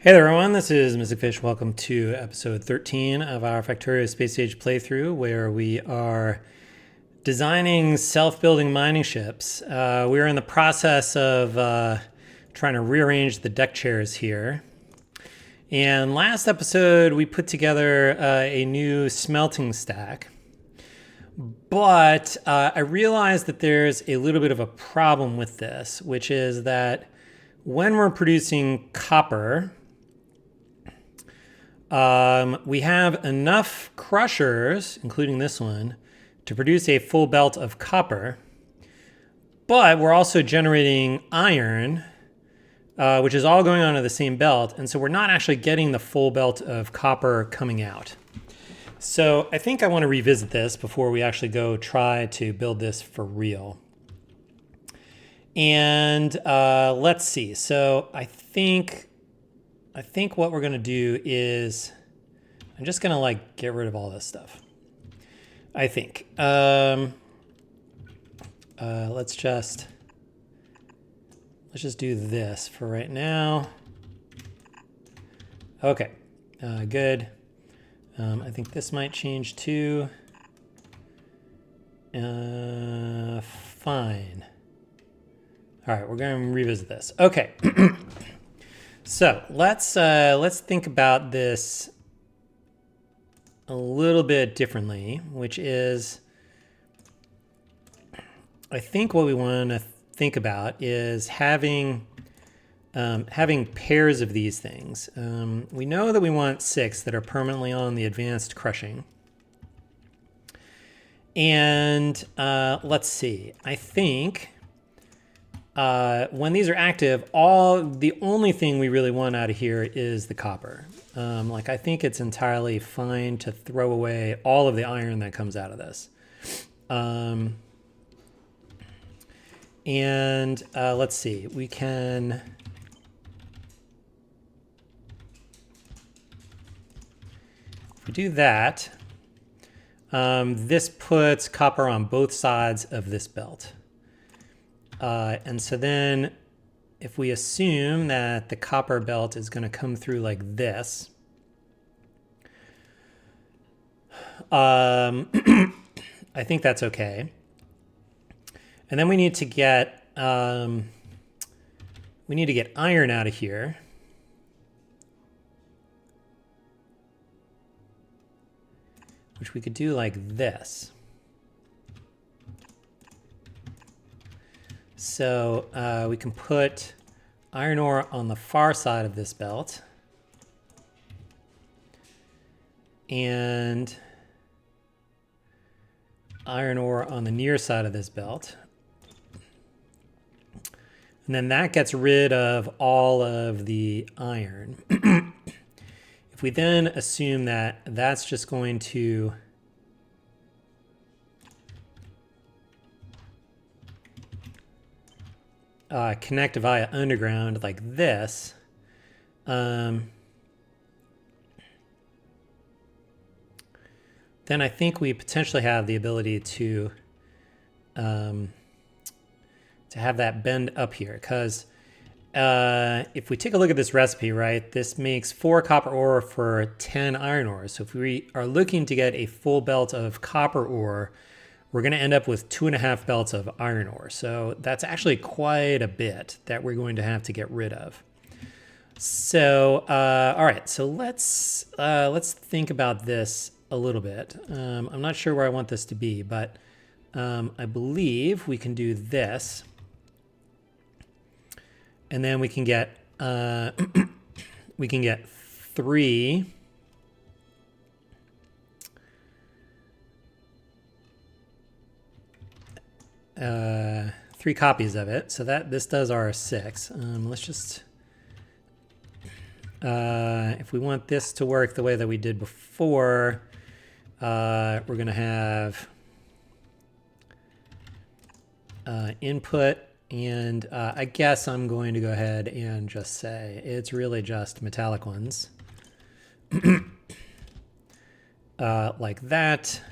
Hey there everyone, this is Mystic Fish. Welcome to episode 13 of our Factorio Space Age playthrough, where we are designing self-building mining ships. We're in the process of trying to rearrange the deck chairs here. And last episode we put together a new smelting stack. But I realized that there's a little bit of a problem with this, which is that when we're producing copper, we have enough crushers, including this one, to produce a full belt of copper, but we're also generating iron, which is all going onto the same belt, and so we're not actually getting the full belt of copper coming out. So I think I want to revisit this before we actually go try to build this for real. And let's see. So I think what we're going to do is I'm just going to like get rid of all this stuff. I think. Let's just do this for right now. Okay, good. I think this might change too. Fine. All right, we're going to revisit this. Okay. So let's think about this a little bit differently, which is, I think what we want to think about is having pairs of these things. We know that we want 6 that are permanently on the advanced crushing. And let's see, I think when these are active, the only thing we really want out of here is the copper. I think it's entirely fine to throw away all of the iron that comes out of this. Let's see, we can... If we do that, this puts copper on both sides of this belt. And so then if we assume that the copper belt is going to come through like this, I think that's okay. And then we need to get iron out of here. Which we could do like this. So we can put iron ore on the far side of this belt. And iron ore on the near side of this belt. And then that gets rid of all of the iron. If we then assume that that's just going to connect via underground like this, then I think we potentially have the ability to have that bend up here, because if we take a look at this recipe, right, this makes 4 copper ore for 10 iron ore. So if we are looking to get a full belt of copper ore, we're going to end up with 2.5 belts of iron ore. So that's actually quite a bit that we're going to have to get rid of. So, all right, so let's think about this a little bit. I'm not sure where I want this to be, but I believe we can do this. And then we can get 3 3 copies of it. So that this does our 6. Let's just if we want this to work the way that we did before, we're going to have input. And I guess I'm going to go ahead and just say it's really just metallic ones. Like that.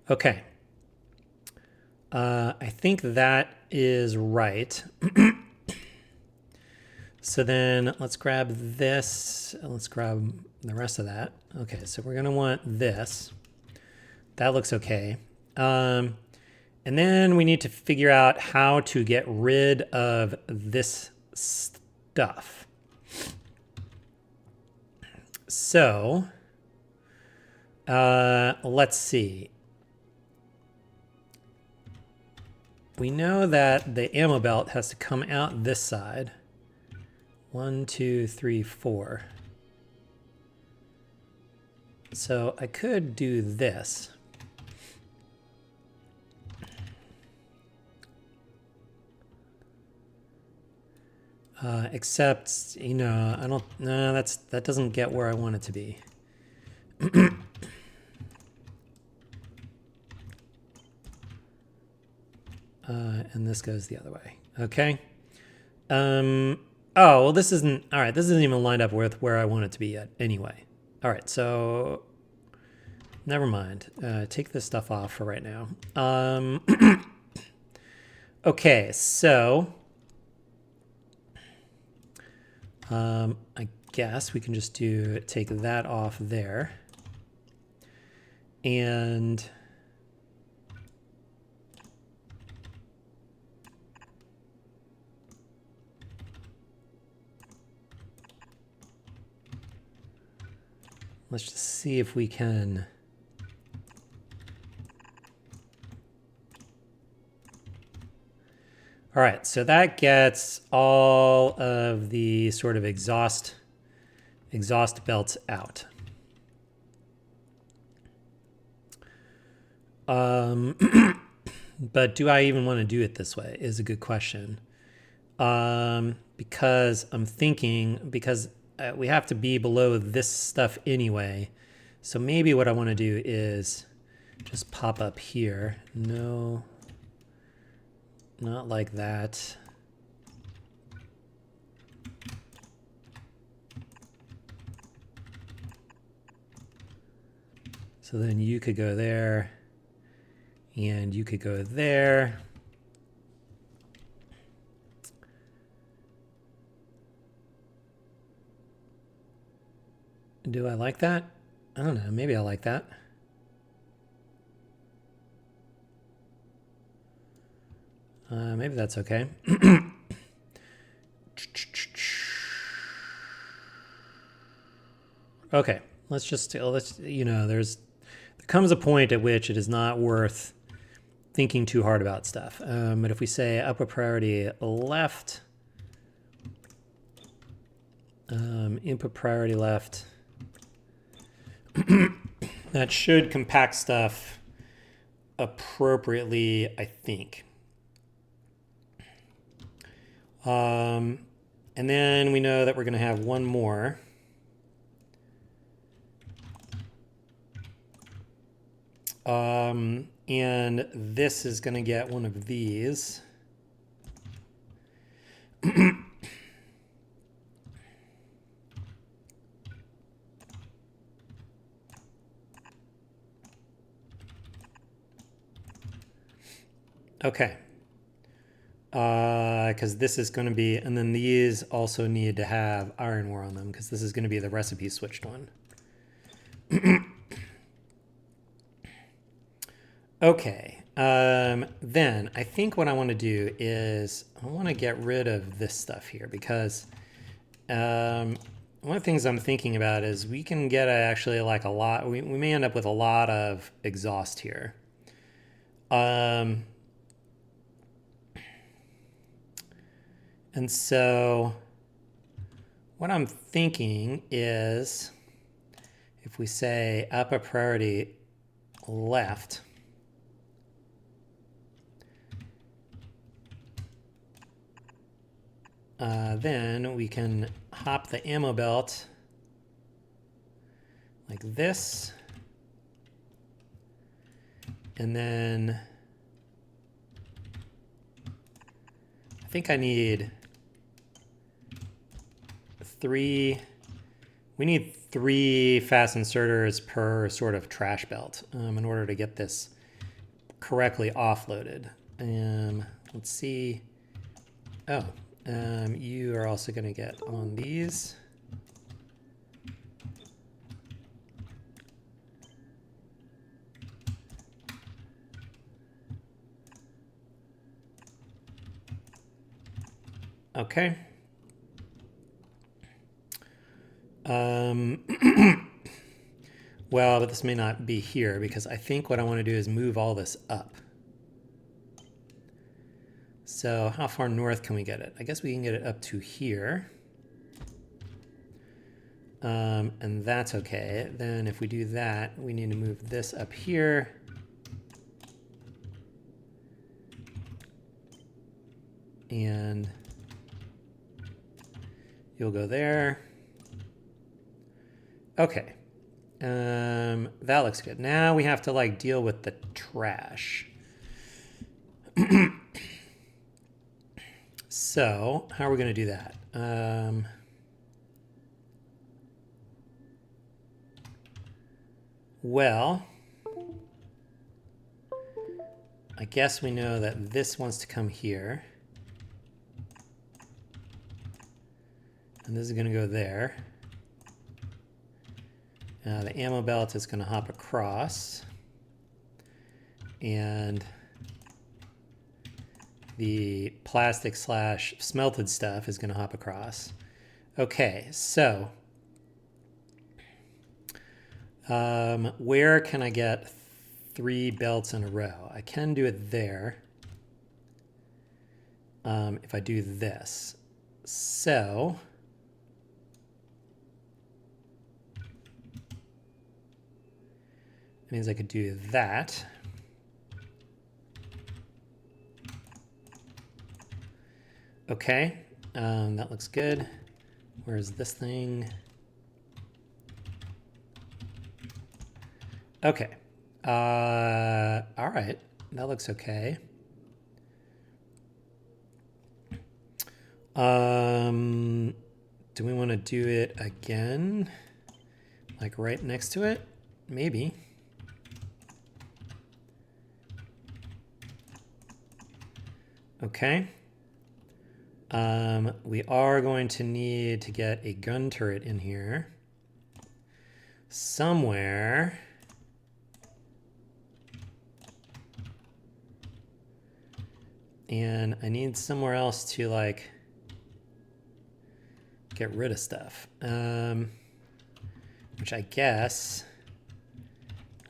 Okay. I think that is right. So then let's grab this. Let's grab the rest of that. Okay, so we're going to want this. That looks okay. And then we need to figure out how to get rid of this stuff. So let's see. We know that the ammo belt has to come out this side. 1, 2, 3, 4. So I could do this. Except, you know, I don't, no, that doesn't get where I want it to be. And this goes the other way. Okay. Oh, well, this isn't, all right, this isn't even lined up with where I want it to be yet anyway. All right, so never mind. Take this stuff off for right now. Okay, so I guess we can just take that off there. And let's just see if we can. All right, so that gets all of the sort of exhaust belts out. But do I even want to do it this way is a good question. Because I'm thinking, because we have to be below this stuff anyway. So maybe what I want to do is just pop up here. No, not like that. So then you could go there and you could go there. Do I like that? I don't know. Maybe I like that. Maybe that's okay. Okay, let's, you know, there comes a point at which it is not worth thinking too hard about stuff. But if we say upper priority left, input priority left, that should compact stuff appropriately, I think. And then we know that we're going to have one more. And this is going to get one of these. Okay. Because this is going to be, and then these also need to have iron ore on them because this is going to be the recipe switched one. Okay. Then I think what I want to do is I want to get rid of this stuff here because one of the things I'm thinking about is we can get actually like a lot, we may end up with a lot of exhaust here. And so what I'm thinking is if we say upper priority left, then we can hop the ammo belt like this. And then I think I need we need 3 fast inserters per sort of trash belt in order to get this correctly offloaded. Let's see. Oh, you are also going to get on these. Okay. Well, but this may not be here because I think what I want to do is move all this up. So how far north can we get it? I guess we can get it up to here. And that's okay. Then if we do that, we need to move this up here. And you'll go there. Okay. That looks good. Now we have to like deal with the trash. So how are we going to do that? Well, I guess we know that this wants to come here. And this is going to go there. The ammo belt is going to hop across. And the plastic / smelted stuff is going to hop across. Okay, so where can I get 3 belts in a row? I can do it there if I do this. So it means I could do that. Okay, that looks good. Where's this thing? Okay. All right, that looks okay. Do we want to do it again? Like right next to it? Maybe. Okay. We are going to need to get a gun turret in here somewhere. And I need somewhere else to like get rid of stuff, which I guess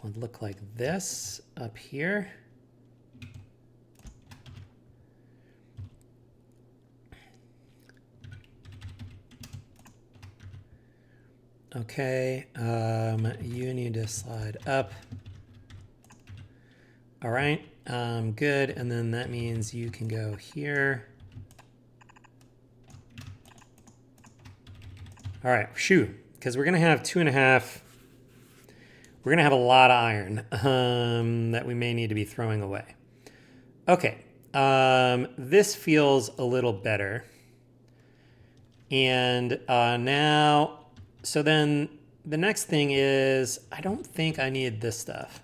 would look like this up here. Okay, you need to slide up. All right, good, and then that means you can go here. All right, shoo, because we're gonna have 2.5. We're gonna have a lot of iron that we may need to be throwing away. Okay, this feels a little better. And now, so then the next thing is, I don't think I need this stuff.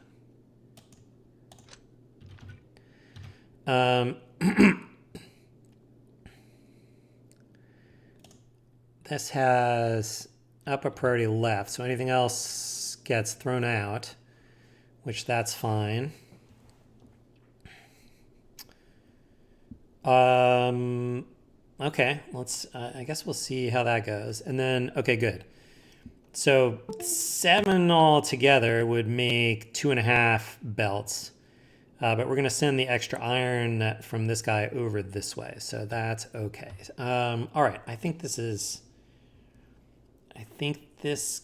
This has upper priority left, so anything else gets thrown out, which that's fine. Okay, let's, I guess we'll see how that goes. And then, okay, good. So 7 all together would make 2.5 belts. But we're going to send the extra iron from this guy over this way. So that's okay. All right, I think this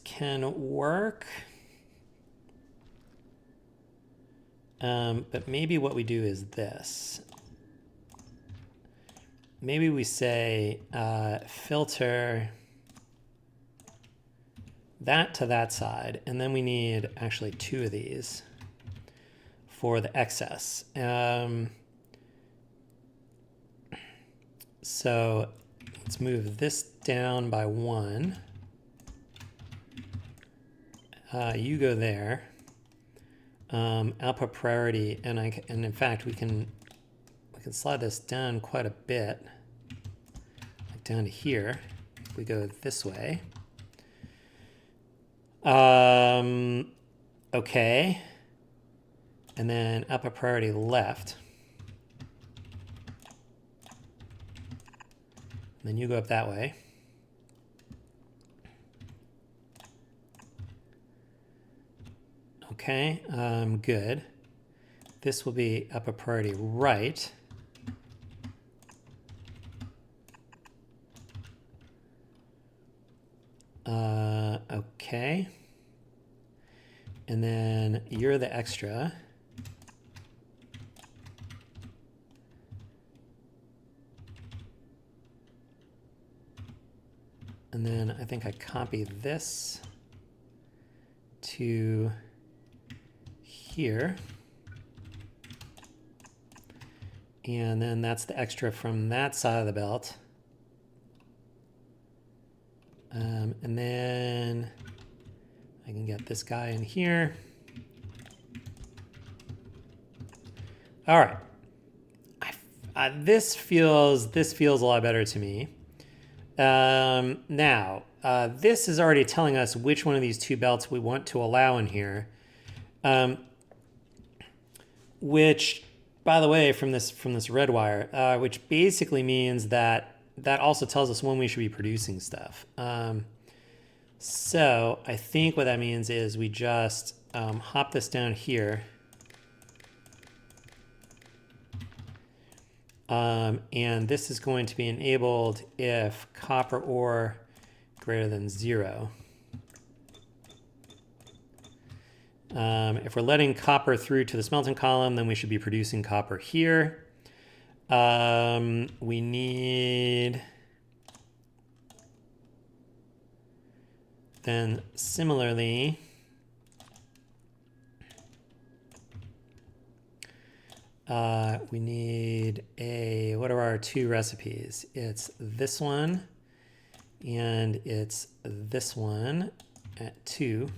can work. But maybe what we do is this. Maybe we say filter that to that side, and then we need actually 2 of these for the excess. So let's move this down by 1. You go there. Output priority, and in fact we can can slide this down quite a bit, like down to here. If we go this way. Okay. And then up a priority left. And then you go up that way. Okay, good. This will be up a priority right. Okay. And then you're the extra. And then I think I copy this to here. And then that's the extra from that side of the belt. And then I can get this guy in here. All right. This feels a lot better to me. Now, this is already telling us which one of these two belts we want to allow in here. Which, by the way, from this red wire, which basically means that also tells us when we should be producing stuff. So I think what that means is we just hop this down here. And this is going to be enabled if copper ore greater than 0. If we're letting copper through to the smelting column, then we should be producing copper here. We need, then similarly, we need a, what are our two recipes? It's this one and it's this one at 2.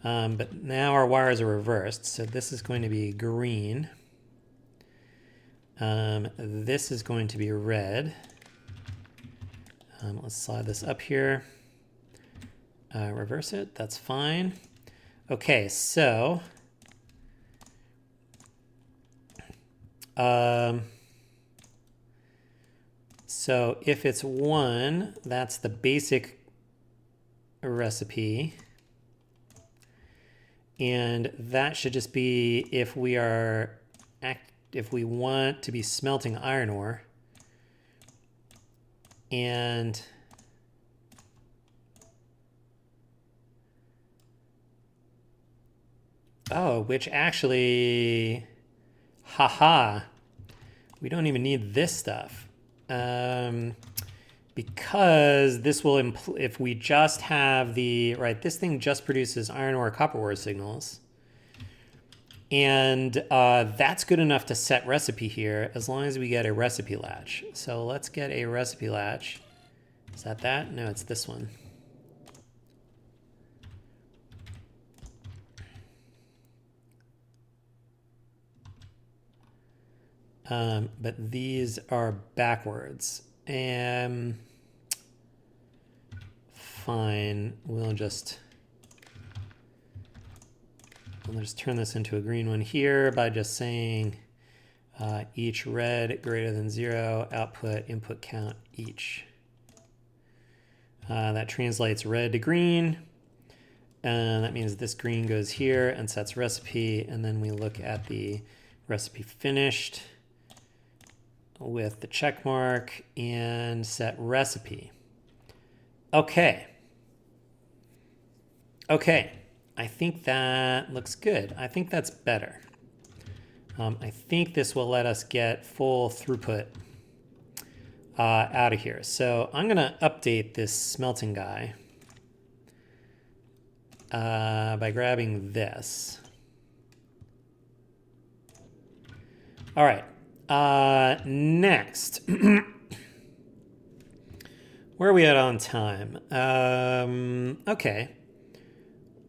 But now our wires are reversed. So this is going to be green. This is going to be red. Let's slide this up here. Reverse it. That's fine. Okay, so if it's 1, that's the basic recipe. And that should just be if we want to be smelting iron ore. And which actually, haha, we don't even need this stuff. Because this will, if we just have the, right, this thing just produces iron ore, copper ore signals. And that's good enough to set recipe here as long as we get a recipe latch. So let's get a recipe latch. Is that that? No, it's this one. But these are backwards. Fine, we'll just turn this into a green one here by just saying each red greater than 0, output input count each. That translates red to green. That means this green goes here and sets recipe, and then we look at the recipe finished with the check mark and set recipe. Okay. Okay, I think that looks good. I think that's better. I think this will let us get full throughput out of here. So I'm gonna update this smelting guy by grabbing this. All right, next. Where are we at on time? Okay.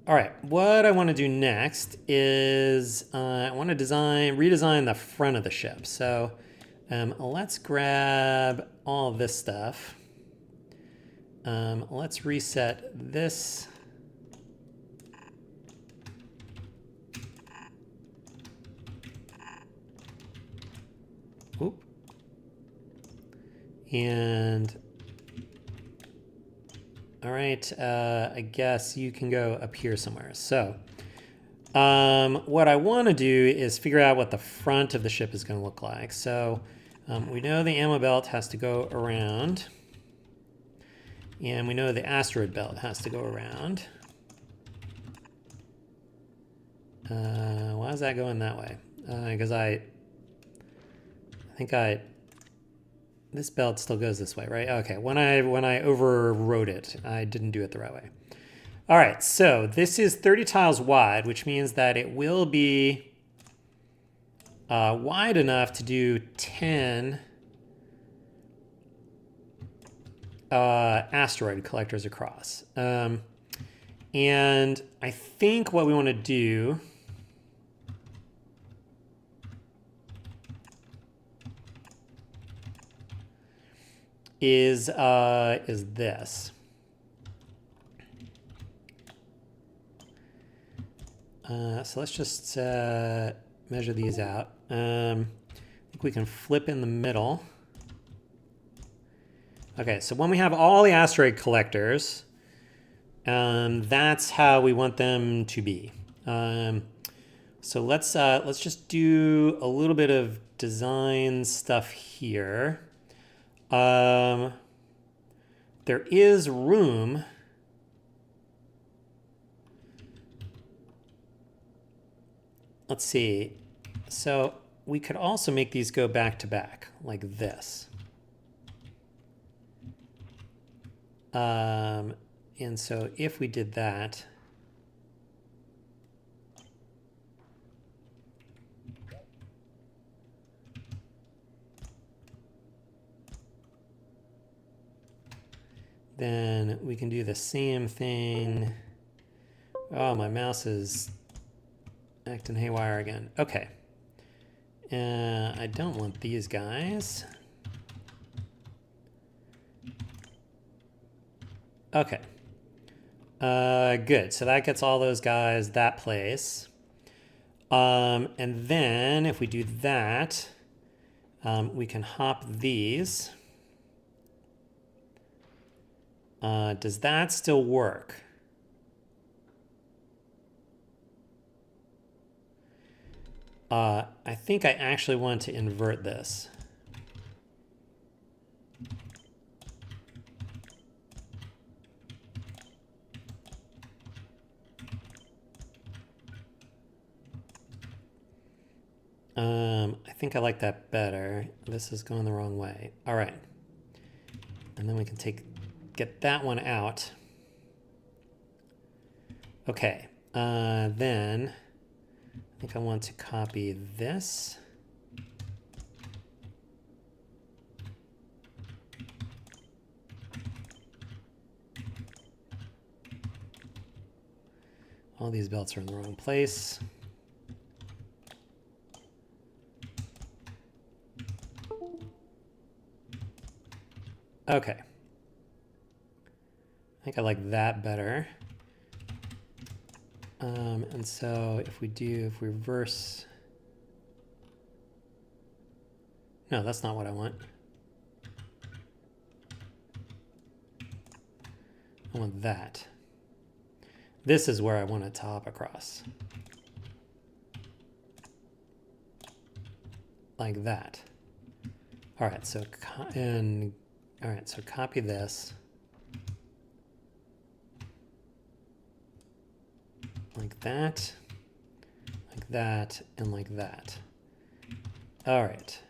All right, what I want to do next is I want to redesign the front of the ship. So Let's grab all this stuff. Let's reset this. Oop. And all right, I guess you can go up here somewhere. So what I want to do is figure out what the front of the ship is going to look like. So we know the ammo belt has to go around. And we know the asteroid belt has to go around. Why is that going that way? Because I think this belt still goes this way, right? Okay, when I overrode it, I didn't do it the right way. All right, so this is 30 tiles wide, which means that it will be wide enough to do 10 asteroid collectors across. And I think what we want to do is this. So let's just measure these out. I think we can flip in the middle. Okay, so when we have all the asteroid collectors, that's how we want them to be. So let's just do a little bit of design stuff here. There is room. Let's see. So we could also make these go back to back like this. And so if we did that, then we can do the same thing. Oh, my mouse is acting haywire again. Okay. I don't want these guys. Okay. Good. So that gets all those guys that place. And then if we do that, we can hop these. Does that still work? I think I actually want to invert this. I think I like that better. This is going the wrong way. All right. And then we can get that one out. Okay. Then I think I want to copy this. All these belts are in the wrong place. Okay. I think I like that better. And so if we reverse, no, that's not what I want. I want that. This is where I want to top across. Like that. All right, so so copy this. Like that, and like that. All right.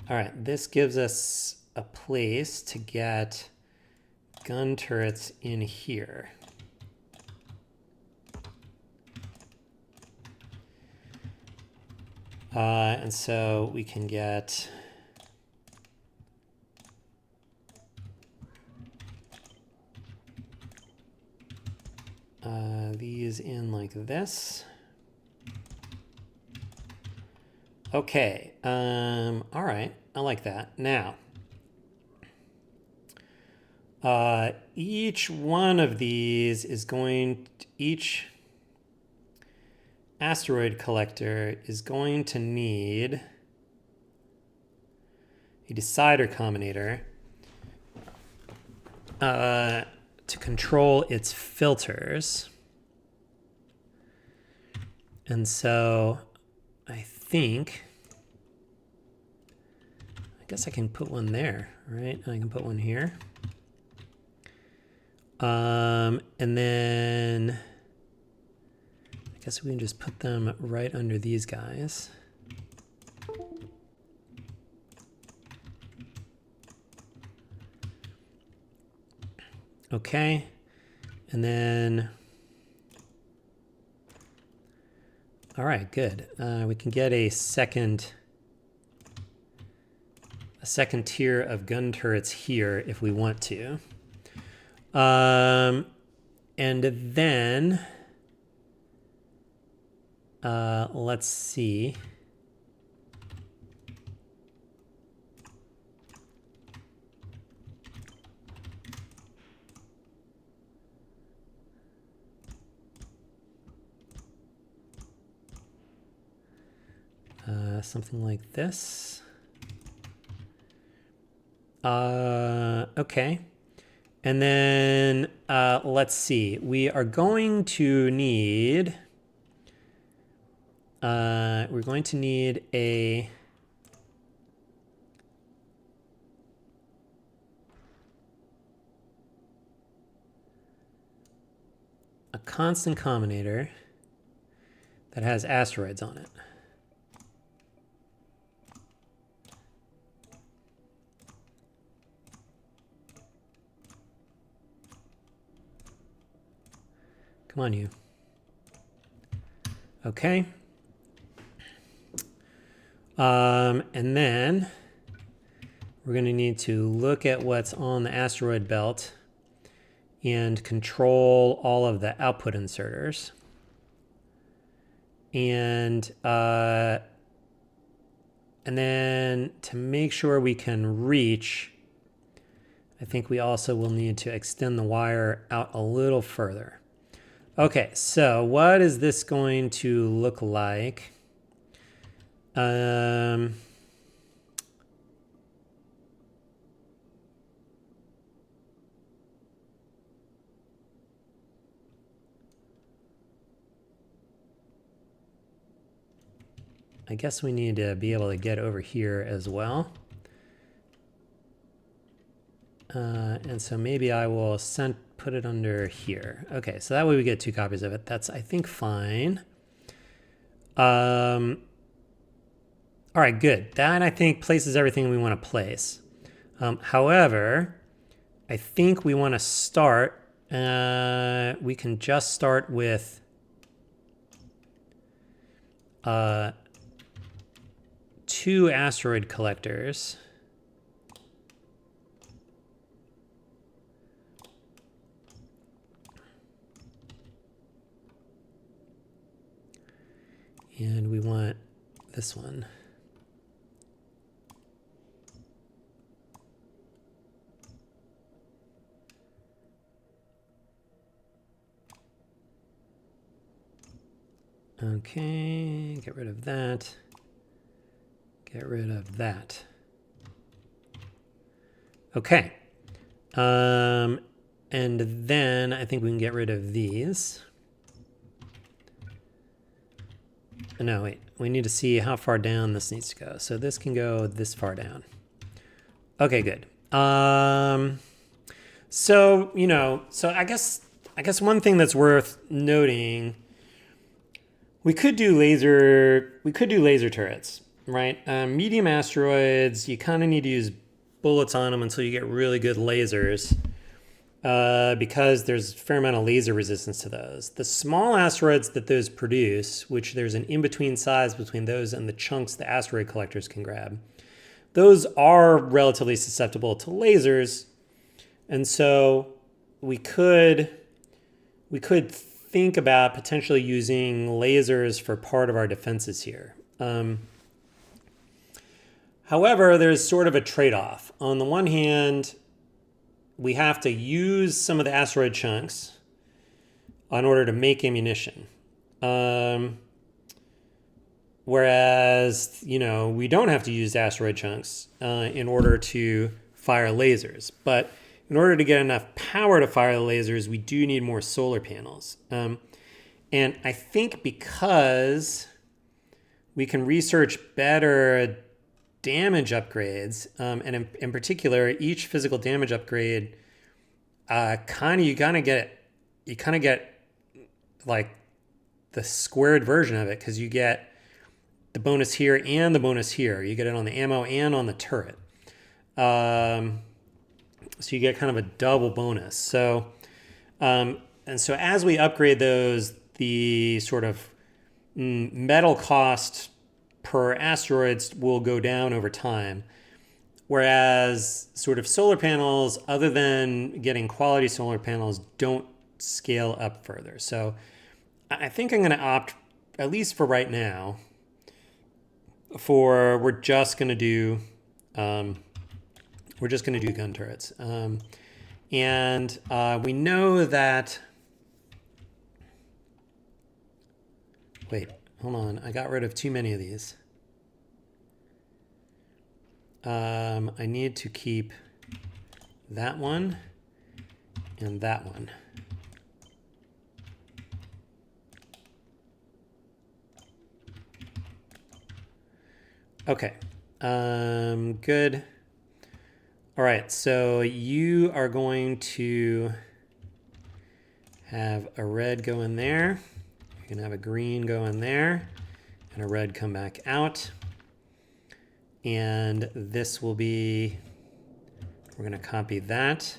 All right, this gives us a place to get gun turrets in here. And so we can get these in like this. Okay, all right, I like that. Now, each one of these is going to, each asteroid collector is going to need a decider combinator to control its filters. And so I guess I can put one there, right? And I can put one here. And then I guess we can just put them right under these guys. Okay, and then, all right, good. We can get a second tier of gun turrets here if we want to. And then, let's see. Something like this. Okay. And then let's see. We are going to need a constant combinator that has asteroids on it. Come on, you. Okay. And then we're going to need to look at what's on the asteroid belt and control all of the output inserters. And then to make sure we can reach, I think we also will need to extend the wire out a little further. Okay, so what is this going to look like? I guess we need to be able to get over here as well. And so maybe I will put it under here. Okay, so that way we get 2 copies of it. That's, I think, fine. All right, good. That, I think, places everything we want to place. However, I think we want to start, we can just start with two asteroid collectors. And we want this one. Okay, get rid of that. Get rid of that. Okay. And then I think we can get rid of these. No, wait. We need to see how far down this needs to go. So this can go this far down. Okay, good. So, you know, so I guess one thing that's worth noting, we could do laser turrets, right? Medium asteroids, you kind of need to use bullets on them until you get really good lasers. Because there's a fair amount of laser resistance to those. The small asteroids that those produce, which there's an in-between size between those and the chunks the asteroid collectors can grab, those are relatively susceptible to lasers. And so we could think about potentially using lasers for part of our defenses here. However, there's sort of a trade-off. On the one hand, we have to use some of the asteroid chunks in order to make ammunition. Whereas, we don't have to use asteroid chunks in order to fire lasers. But in order to get enough power to fire the lasers, we do need more solar panels. And I think because we can research better damage upgrades, and in particular, each physical damage upgrade, you kind of get like the squared version of it, because you get the bonus here and the bonus here. You get it on the ammo and on the turret. So you get kind of a double bonus. So, and so as we upgrade those, the sort of metal cost per asteroids will go down over time. Whereas sort of solar panels, other than getting quality solar panels, don't scale up further. So I think I'm going to opt, at least for right now, we're just going to do gun turrets. And we know that, wait, hold on. I got rid of too many of these. I need to keep that one and that one. Okay, good. All right, so you are going to have a red go in there. You're gonna have a green go in there and a red come back out. And this will be, we're gonna copy that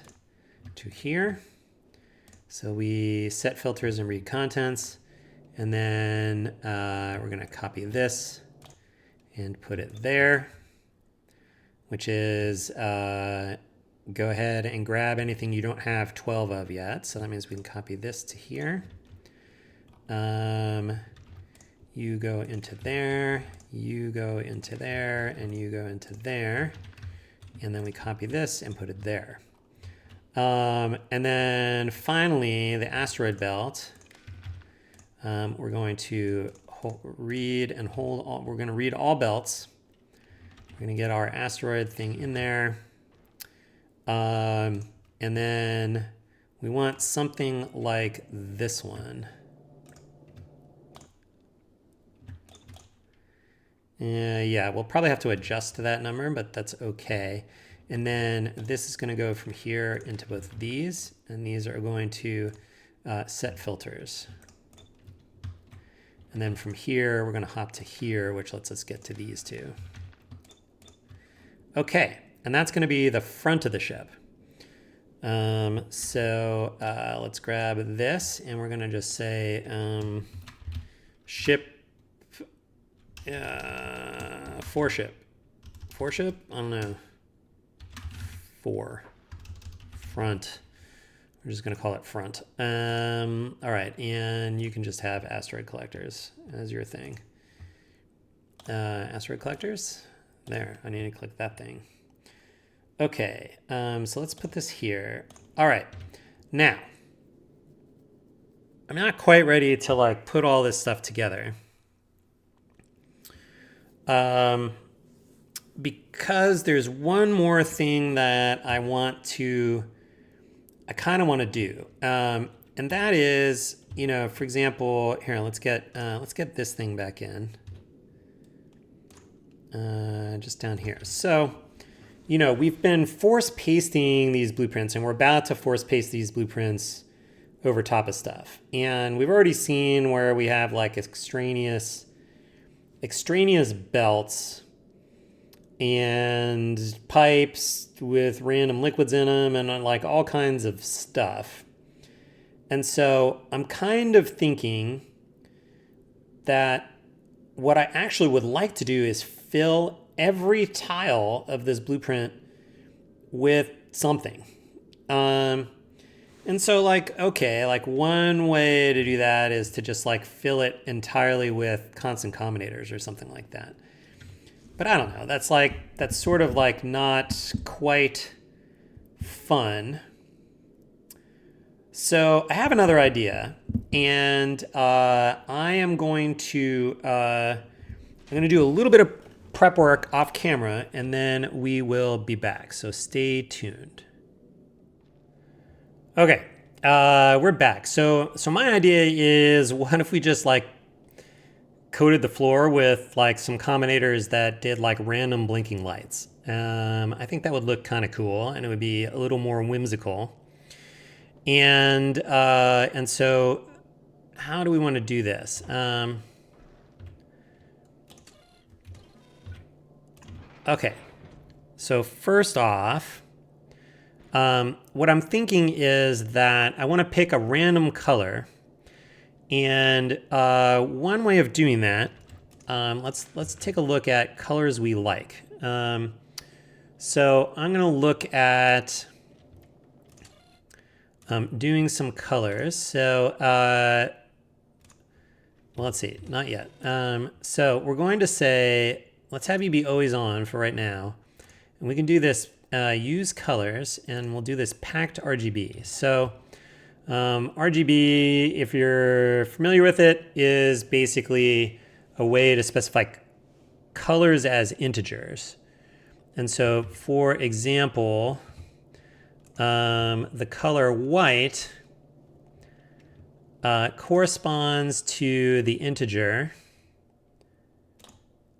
to here. So we set filters and read contents, and then we're gonna copy this and put it there, which is go ahead and grab anything you don't have 12 of yet. So that means we can copy this to here. You go into there, you go into there, and you go into there. And then we copy this and put it there. And then finally, the asteroid belt. We're going to read and hold all, we're going to read all belts. We're going to get our asteroid thing in there. And then we want something like this one. Yeah, we'll probably have to adjust to that number, but that's okay. And then this is going to go from here into both of these, and these are going to set filters. And then from here, we're going to hop to here, which lets us get to these two. Okay, and that's going to be the front of the ship. So let's grab this, and we're going to just say ship, foreship. Foreship? I don't know. Front. We're just going to call it front. All right, and you can just have asteroid collectors as your thing. Asteroid collectors. There, I need to click that thing. Okay, so let's put this here. All right, now, I'm not quite ready to like put all this stuff together. Because there's one more thing that I kind of want to do. And that is, for example, here, let's get this thing back in. Just down here. So, we've been force pasting these blueprints, and we're about to force paste these blueprints over top of stuff. And we've already seen where we have like extraneous belts and pipes with random liquids in them and like all kinds of stuff. And so I'm kind of thinking that what I actually would like to do is fill every tile of this blueprint with something. And so like, okay, like one way to do that is to just like fill it entirely with constant combinators or something like that. But I don't know, that's sort of like not quite fun. So I have another idea, and I am going to do a little bit of prep work off camera, and then we will be back. So stay tuned. Okay, we're back. So my idea is, what if we just like coated the floor with like some combinators that did like random blinking lights? I think that would look kind of cool, and it would be a little more whimsical. And so how do we want to do this? Okay, so first off, what I'm thinking is that I want to pick a random color, and one way of doing that, let's take a look at colors we like. So I'm going to look at doing some colors. So well, let's see, not yet. So we're going to say, let's have you be always on for right now. And we can do this, use colors, and we'll do this packed RGB. So RGB, if you're familiar with it, is basically a way to specify colors as integers. And so, for example, the color white corresponds to the integer.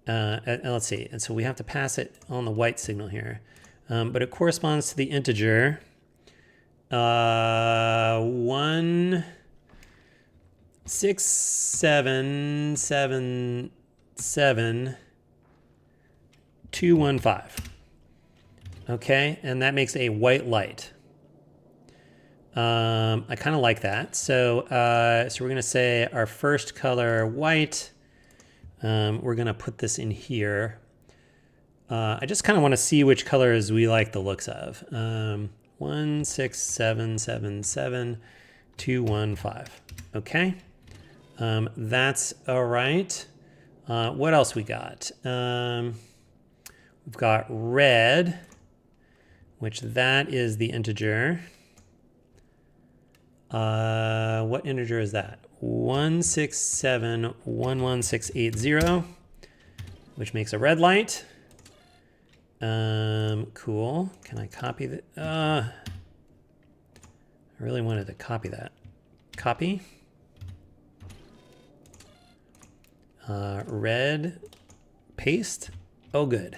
And let's see. And so we have to pass it on the white signal here. But it corresponds to the integer 16777,215. Okay, and that makes a white light. I kind of like that. So we're going to say our first color, white. We're going to put this in here. I just kind of want to see which colors we like the looks of. 16777,215. Okay, that's all right. What else we got? We've got red, which that is the integer. What integer is that? 167,11680, which makes a red light. Cool. Can I copy that? I really wanted to copy that. Copy. Red. Paste. Oh, good.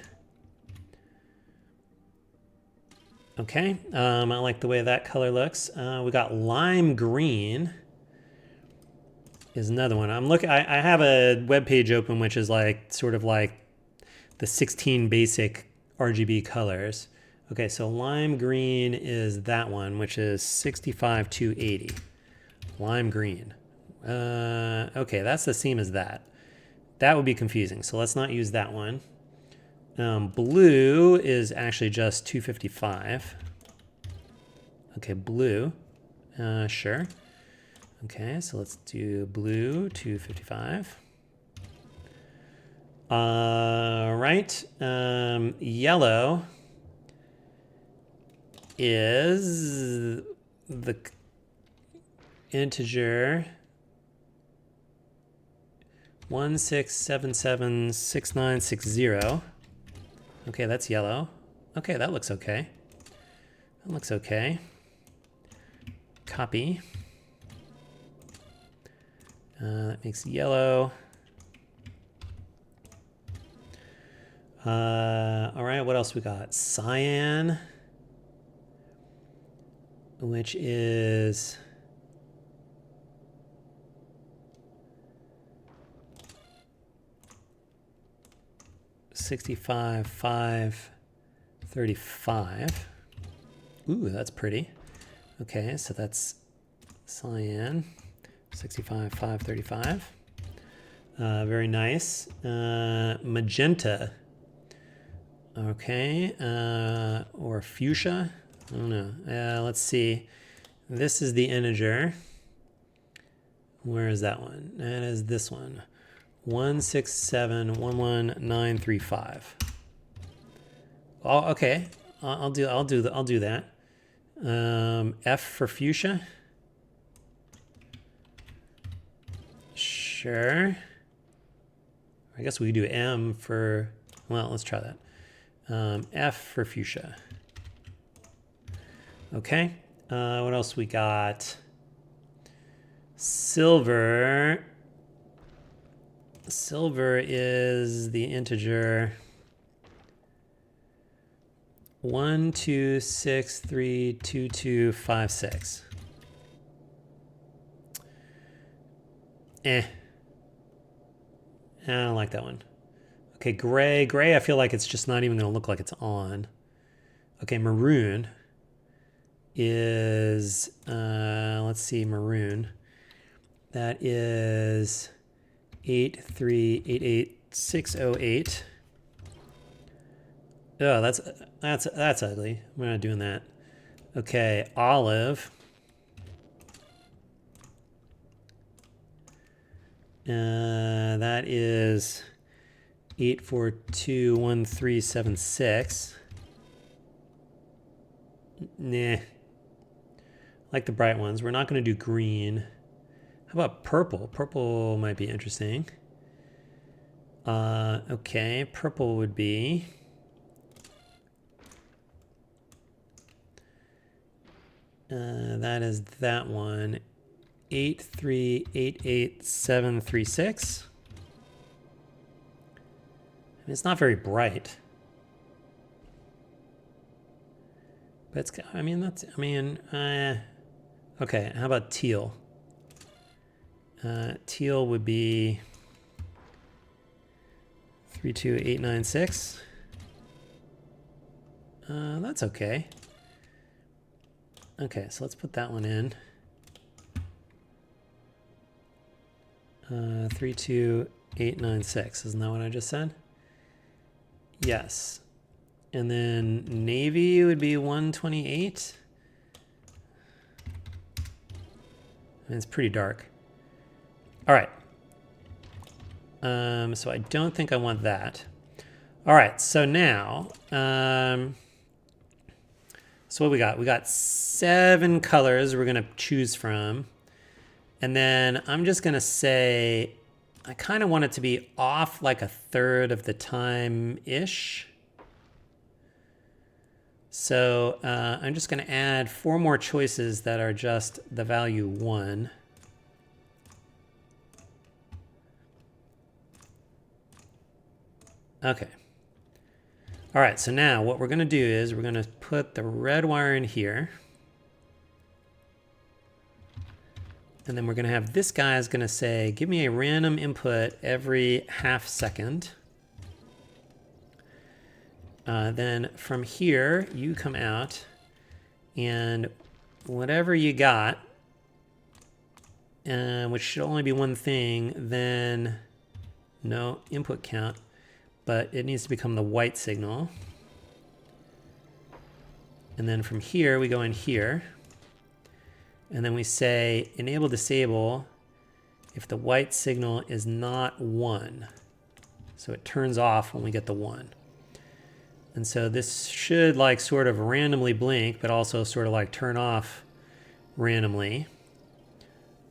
Okay. I like the way that color looks. We got lime green. Is another one. I'm looking. I have a web page open, which is like sort of like the 16 basic RGB colors. Okay, so lime green is that one, which is 65,280. Lime green. Okay, that's the same as that. That would be confusing, so let's not use that one. Blue is actually just 255. Okay, blue. Sure. Okay, so let's do blue 255. Right. Yellow is the integer 16776,960. Okay, that's yellow. Okay, that looks okay. That looks okay. Copy. That makes yellow. All right, what else we got? Cyan, which is $65,535. Ooh, that's pretty. Okay, so that's cyan, $65,535. Very nice. Magenta. Okay, or fuchsia. I don't know. Let's see. this is the integer. Where is that one? That is this one. 1671195. Oh, okay. I'll do that. F for fuchsia. Sure. I guess we could do M for, well, let's try that. F for fuchsia. Okay. What else we got? Silver. Silver is the integer 12632256. I don't like that one. Okay, gray. Gray, I feel like it's just not even going to look like it's on. Okay, maroon is, let's see, maroon. That is 8388608. Oh, that's ugly. We're not doing that. Okay, olive. That is 8421376. Nah. Like the bright ones. We're not going to do green. How about purple? Purple might be interesting. Okay, purple would be that is that one. 8388736. It's not very bright. But it's, I mean, that's, I mean, okay, how about teal? Teal would be 32896. That's okay. Okay, so let's put that one in. 32896, isn't that what I just said? Yes. And then navy would be 128. And it's pretty dark. All right. So I don't think I want that. All right, so now, so what we got? We got 7 colors we're gonna choose from. And then I'm just gonna say, I kind of want it to be off like 1/3 of the time-ish. So I'm just gonna add 4 more choices that are just the value 1. Okay. All right, so now what we're gonna do is we're gonna put the red wire in here. And then we're gonna have this guy is gonna say, give me a random input every ½ second. Then from here, you come out and whatever you got, which should only be one thing, then no input count, but it needs to become the white signal. And then from here, we go in here. And then we say enable disable if the white signal is not 1. So it turns off when we get the 1. And so this should like sort of randomly blink, but also sort of like turn off randomly.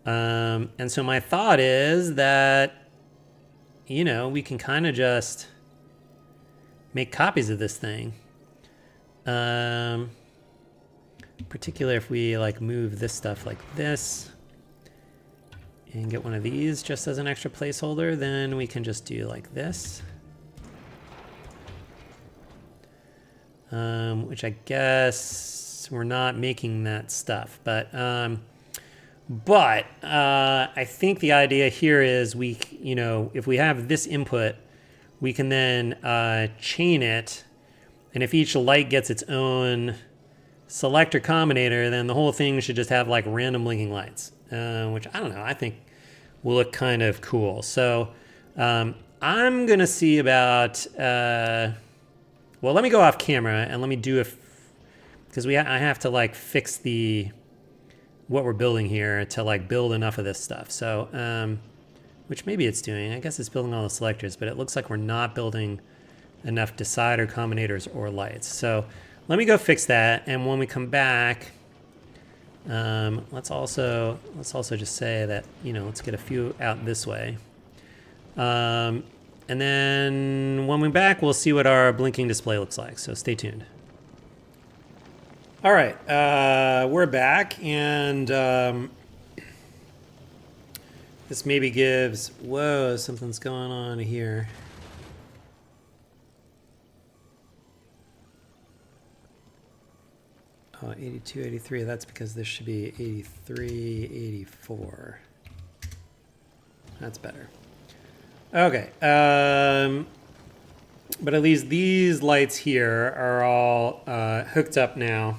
And so my thought is that, you know, we can kind of just make copies of this thing. Particularly if we like move this stuff like this and get one of these just as an extra placeholder, then we can just do like this. Which I guess we're not making that stuff, but I think the idea here is we, you know, if we have this input, we can then chain it, and if each light gets its own selector combinator, then the whole thing should just have like random blinking lights, which I don't know, I think will look kind of cool. So I'm gonna see about, well, let me go off camera and let me do because I have to like fix the what we're building here to like build enough of this stuff. So, which maybe it's doing. I guess it's building all the selectors, but it looks like we're not building enough decider, combinators, or lights. So let me go fix that, and when we come back, let's also just say that, you know, let's get a few out this way. And then when we're back, we'll see what our blinking display looks like. So stay tuned. All right, we're back, and this maybe gives, whoa, something's going on here. Oh, 82, 83, that's because this should be 83, 84. That's better. Okay, but at least these lights here are all hooked up now.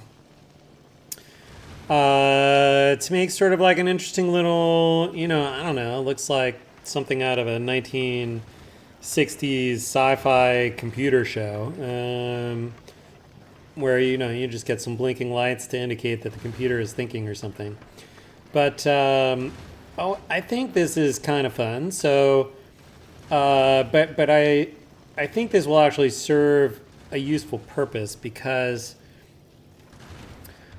To make sort of like an interesting little, you know, I don't know, looks like something out of a 1960s sci-fi computer show, where, you know, you just get some blinking lights to indicate that the computer is thinking or something. But oh, I think this is kind of fun. So, but I think this will actually serve a useful purpose, because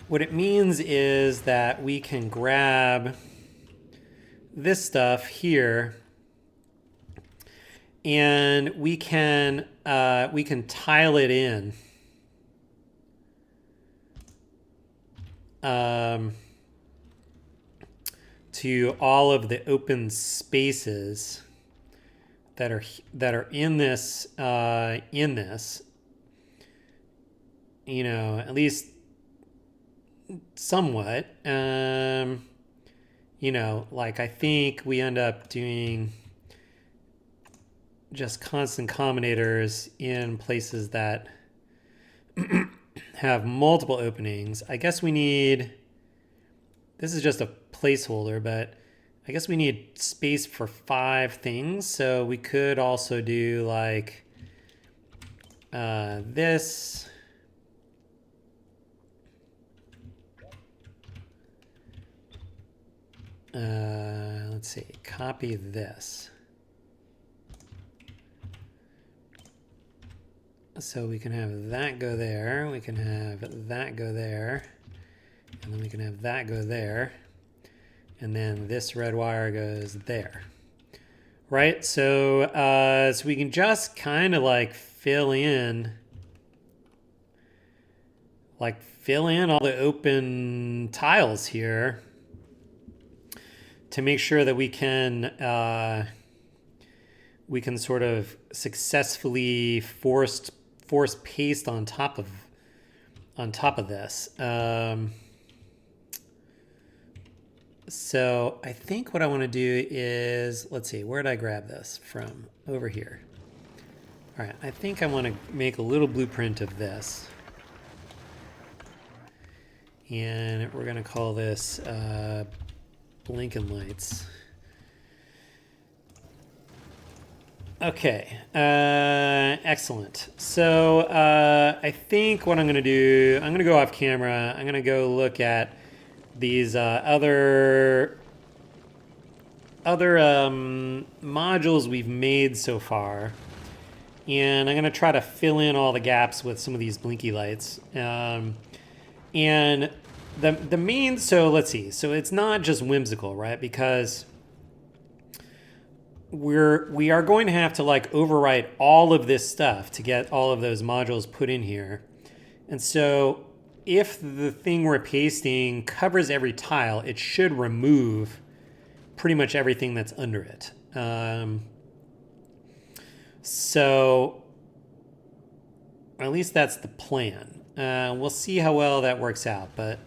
what it means is that we can grab this stuff here, and we can tile it in to all of the open spaces that are in this you know, at least somewhat. You know, like I think we end up doing just constant combinators in places that have multiple openings. I guess we need, this is just a placeholder, but I guess we need space for 5 things. So we could also do like this. Let's see, copy this. So we can have that go there, we can have that go there, and then we can have that go there, and then this red wire goes there. Right, so so we can just kind of like fill in all the open tiles here to make sure that we can sort of successfully force paste on top of this. So I think what I want to do is, let's see, where did I grab this from? Over here. All right, I think I want to make a little blueprint of this. And we're going to call this blinking lights. Okay, excellent. So I think what I'm going to do, I'm going to go off camera. I'm going to go look at these other modules we've made so far, and I'm going to try to fill in all the gaps with some of these blinky lights. And the main, so let's see. So it's not just whimsical, right? Because we are going to have to like overwrite all of this stuff to get all of those modules put in here. And so if the thing we're pasting covers every tile, it should remove pretty much everything that's under it. So at least that's the plan. We'll see how well that works out, but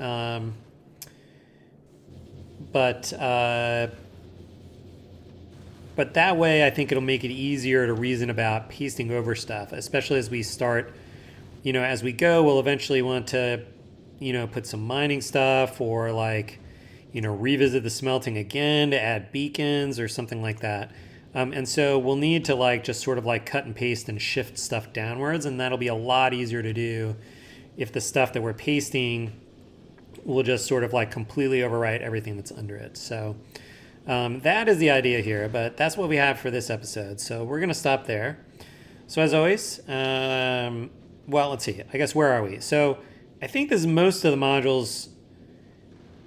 that way I think it'll make it easier to reason about pasting over stuff, especially as we start, you know, as we go, we'll eventually want to, you know, put some mining stuff, or like, you know, revisit the smelting again to add beacons or something like that. And so we'll need to like just sort of like cut and paste and shift stuff downwards, and that'll be a lot easier to do if the stuff that we're pasting will just sort of like completely overwrite everything that's under it. So that is the idea here, but that's what we have for this episode. So we're going to stop there. So as always, well, let's see. I guess where are we? So I think this is most of the modules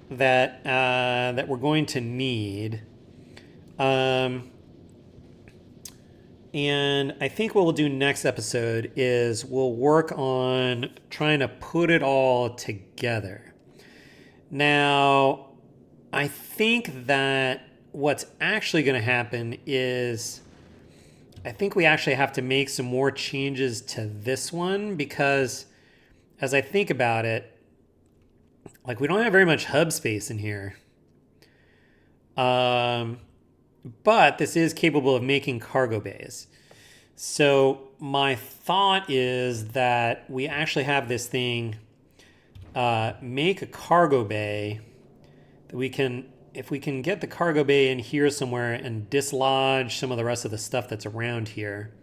that that we're going to need. And I think what we'll do next episode is we'll work on trying to put it all together. Now, I think that what's actually going to happen is I think we actually have to make some more changes to this one because as I think about it, like we don't have very much hub space in here. But this is capable of making cargo bays. So my thought is that we actually have this thing make a cargo bay that we can, if we can get the cargo bay in here somewhere and dislodge some of the rest of the stuff that's around here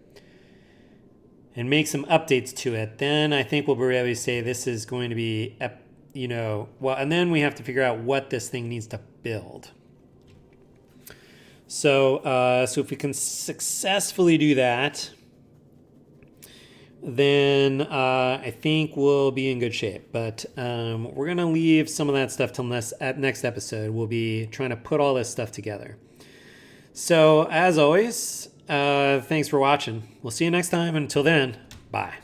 and make some updates to it, then I think we'll be able to say this is going to be, well, and then we have to figure out what this thing needs to build. So, so if we can successfully do that, then I think we'll be in good shape. But we're going to leave some of that stuff till next episode. We'll be trying to put all this stuff together. So, as always, thanks for watching. We'll see you next time. Until then, bye.